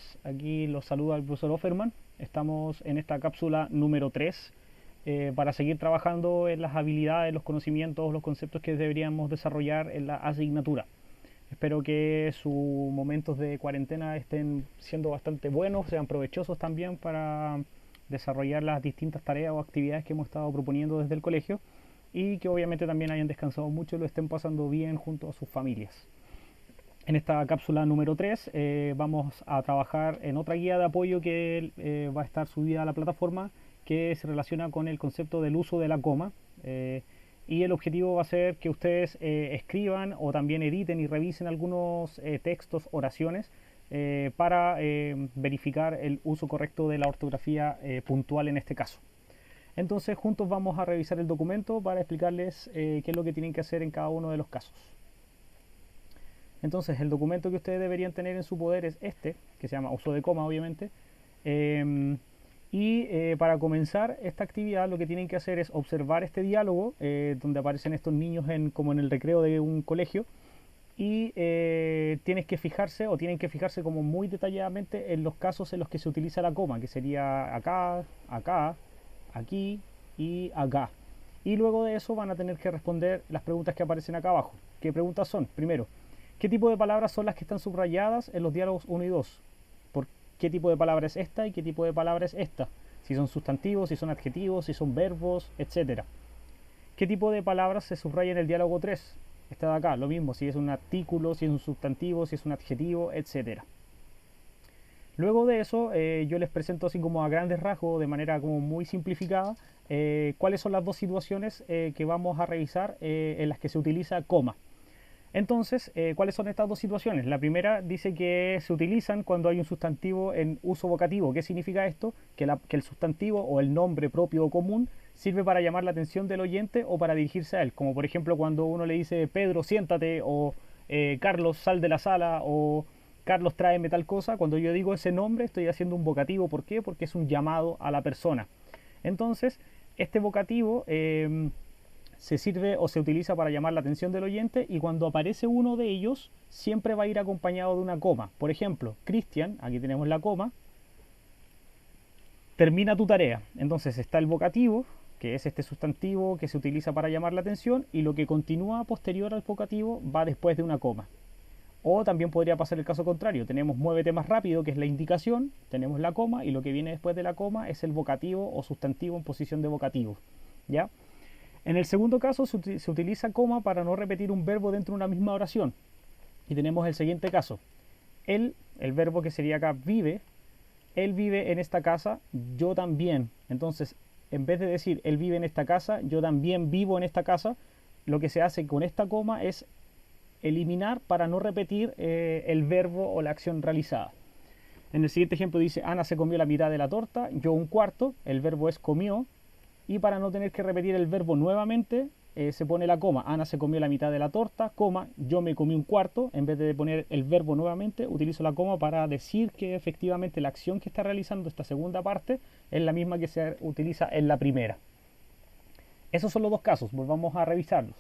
días. Aquí los saluda el profesor Offerman. Estamos en esta cápsula número 3 para seguir trabajando en las habilidades, los conocimientos, los conceptos que deberíamos desarrollar en la asignatura. Espero que sus momentos de cuarentena estén siendo bastante buenos, sean provechosos también para desarrollar las distintas tareas o actividades que hemos estado proponiendo desde el colegio, y que obviamente también hayan descansado mucho y lo estén pasando bien junto a sus familias. En esta cápsula número 3 vamos a trabajar en otra guía de apoyo que va a estar subida a la plataforma, que se relaciona con el concepto del uso de la coma. Y el objetivo va a ser que ustedes escriban o también editen y revisen algunos textos, oraciones, para verificar el uso correcto de la ortografía puntual en este caso. Entonces juntos vamos a revisar el documento para explicarles qué es lo que tienen que hacer en cada uno de los casos. Entonces el documento que ustedes deberían tener en su poder es este, que se llama uso de coma obviamente. Para comenzar esta actividad lo que tienen que hacer es observar este diálogo donde aparecen estos niños como en el recreo de un colegio, y tienen que fijarse como muy detalladamente en los casos en los que se utiliza la coma, que sería acá, acá, aquí y acá. Y luego de eso van a tener que responder las preguntas que aparecen acá abajo. ¿Qué preguntas son? Primero, ¿qué tipo de palabras son las que están subrayadas en los diálogos 1 y 2? ¿Por qué tipo de palabra es esta y qué tipo de palabra es esta? Si son sustantivos, si son adjetivos, si son verbos, etc. ¿Qué tipo de palabras se subraya en el diálogo 3? Esta de acá, lo mismo, si es un artículo, si es un sustantivo, si es un adjetivo, etc. Luego de eso, yo les presento así como a grandes rasgos, de manera como muy simplificada, cuáles son las dos situaciones que vamos a revisar en las que se utiliza coma. Entonces, ¿cuáles son estas dos situaciones? La primera dice que se utilizan cuando hay un sustantivo en uso vocativo. ¿Qué significa esto? Que el sustantivo o el nombre propio o común sirve para llamar la atención del oyente o para dirigirse a él. Como por ejemplo cuando uno le dice Pedro, siéntate, o Carlos, sal de la sala, o Carlos, tráeme tal cosa. Cuando yo digo ese nombre estoy haciendo un vocativo. ¿Por qué? Porque es un llamado a la persona. Entonces, este vocativo se sirve o se utiliza para llamar la atención del oyente, y cuando aparece uno de ellos siempre va a ir acompañado de una coma. Por ejemplo, Cristian, aquí tenemos la coma, termina tu tarea. Entonces está el vocativo, que es este sustantivo que se utiliza para llamar la atención, y lo que continúa posterior al vocativo va después de una coma. O también podría pasar el caso contrario. Tenemos muévete más rápido, que es la indicación, tenemos la coma, y lo que viene después de la coma es el vocativo o sustantivo en posición de vocativo. ¿Ya? En el segundo caso se utiliza coma para no repetir un verbo dentro de una misma oración. Y tenemos el siguiente caso. Él, el verbo que sería acá, vive. Él vive en esta casa, yo también. Entonces, en vez de decir él vive en esta casa, yo también vivo en esta casa, lo que se hace con esta coma es eliminar para no repetir el verbo o la acción realizada. En el siguiente ejemplo dice, Ana se comió la mitad de la torta, yo un cuarto, el verbo es comió. Y para no tener que repetir el verbo nuevamente, se pone la coma. Ana se comió la mitad de la torta, coma, yo me comí un cuarto. En vez de poner el verbo nuevamente, utilizo la coma para decir que efectivamente la acción que está realizando esta segunda parte es la misma que se utiliza en la primera. Esos son los dos casos, volvamos a revisarlos.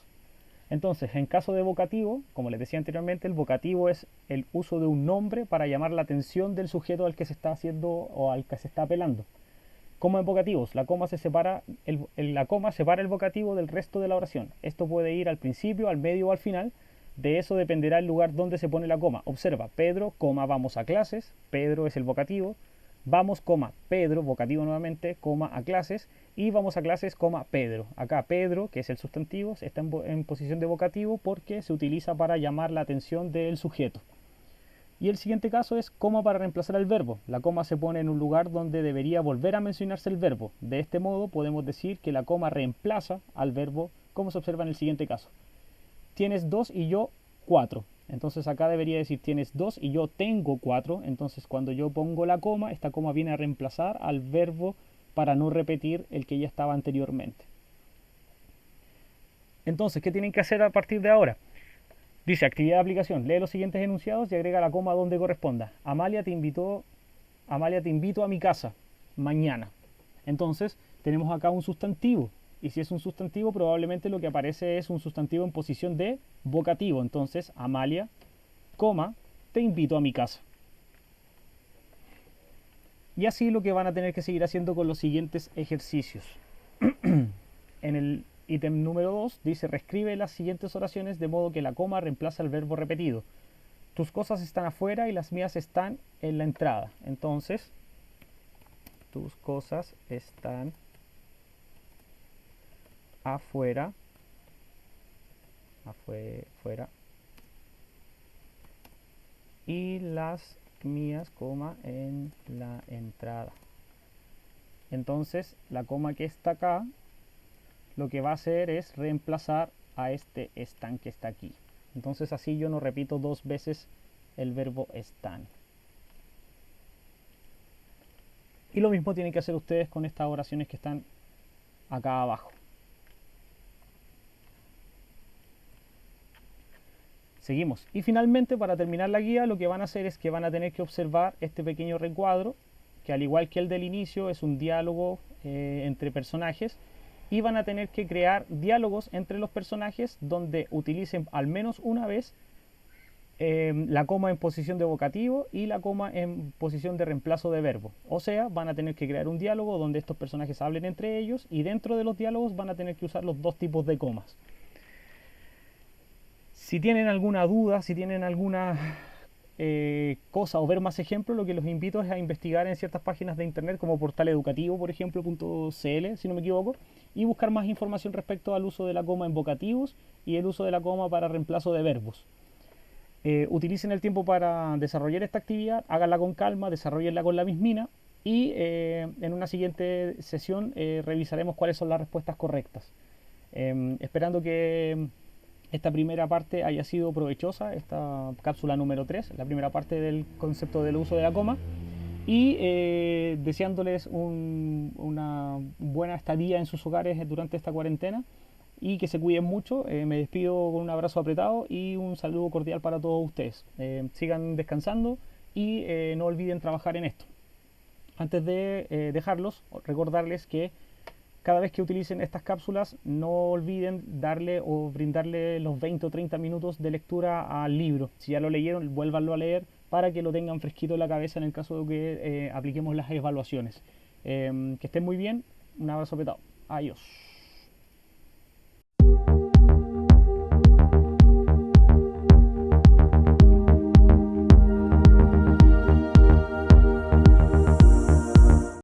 Entonces, en caso de vocativo, como les decía anteriormente, el vocativo es el uso de un nombre para llamar la atención del sujeto al que se está haciendo o al que se está apelando. Como en vocativos, la coma separa el vocativo del resto de la oración. Esto puede ir al principio, al medio o al final. De eso dependerá el lugar donde se pone la coma. Observa, Pedro, coma, vamos a clases. Pedro es el vocativo. Vamos, coma, Pedro, vocativo nuevamente, coma, a clases. Y vamos a clases, coma, Pedro. Acá Pedro, que es el sustantivo, está en posición de vocativo porque se utiliza para llamar la atención del sujeto. Y el siguiente caso es coma para reemplazar el verbo. La coma se pone en un lugar donde debería volver a mencionarse el verbo. De este modo podemos decir que la coma reemplaza al verbo, como se observa en el siguiente caso. Tienes 2 y yo 4. Entonces acá debería decir tienes 2 y yo tengo 4. Entonces cuando yo pongo la coma, esta coma viene a reemplazar al verbo para no repetir el que ya estaba anteriormente. Entonces, ¿qué tienen que hacer a partir de ahora? Dice, actividad de aplicación, lee los siguientes enunciados y agrega la coma donde corresponda. Amalia, te invito a mi casa mañana. Entonces, tenemos acá un sustantivo. Y si es un sustantivo, probablemente lo que aparece es un sustantivo en posición de vocativo. Entonces, Amalia, coma, te invito a mi casa. Y así lo que van a tener que seguir haciendo con los siguientes ejercicios. En el ítem número 2 dice: reescribe las siguientes oraciones de modo que la coma reemplaza el verbo repetido. Tus cosas están afuera y las mías están en la entrada. Entonces, tus cosas están afuera, afuera, y las mías, coma, en la entrada. Entonces, la coma que está acá, lo que va a hacer es reemplazar a este están que está aquí. Entonces así yo no repito dos veces el verbo están. Y lo mismo tienen que hacer ustedes con estas oraciones que están acá abajo. Seguimos. Y finalmente, para terminar la guía, lo que van a hacer es que van a tener que observar este pequeño recuadro, que al igual que el del inicio es un diálogo entre personajes, y van a tener que crear diálogos entre los personajes donde utilicen al menos una vez la coma en posición de vocativo y la coma en posición de reemplazo de verbo. O sea, van a tener que crear un diálogo donde estos personajes hablen entre ellos, y dentro de los diálogos van a tener que usar los dos tipos de comas. Si tienen alguna duda, si tienen alguna cosa o ver más ejemplos, lo que los invito es a investigar en ciertas páginas de internet como Portal Educativo, por ejemplo, .cl, si no me equivoco, y buscar más información respecto al uso de la coma en vocativos y el uso de la coma para reemplazo de verbos. Utilicen el tiempo para desarrollar esta actividad, háganla con calma, desarrollenla con la mismina, y en una siguiente sesión revisaremos cuáles son las respuestas correctas. Esperando que esta primera parte haya sido provechosa, esta cápsula número 3, la primera parte del concepto del uso de la coma, y deseándoles una buena estadía en sus hogares durante esta cuarentena, y que se cuiden mucho. Me despido con un abrazo apretado y un saludo cordial para todos ustedes. Sigan descansando y no olviden trabajar en esto. Antes de dejarlos, recordarles que cada vez que utilicen estas cápsulas, no olviden darle o brindarle los 20 o 30 minutos de lectura al libro. Si ya lo leyeron, vuélvanlo a leer para que lo tengan fresquito en la cabeza en el caso de que apliquemos las evaluaciones. Que estén muy bien. Un abrazo apretado. Adiós.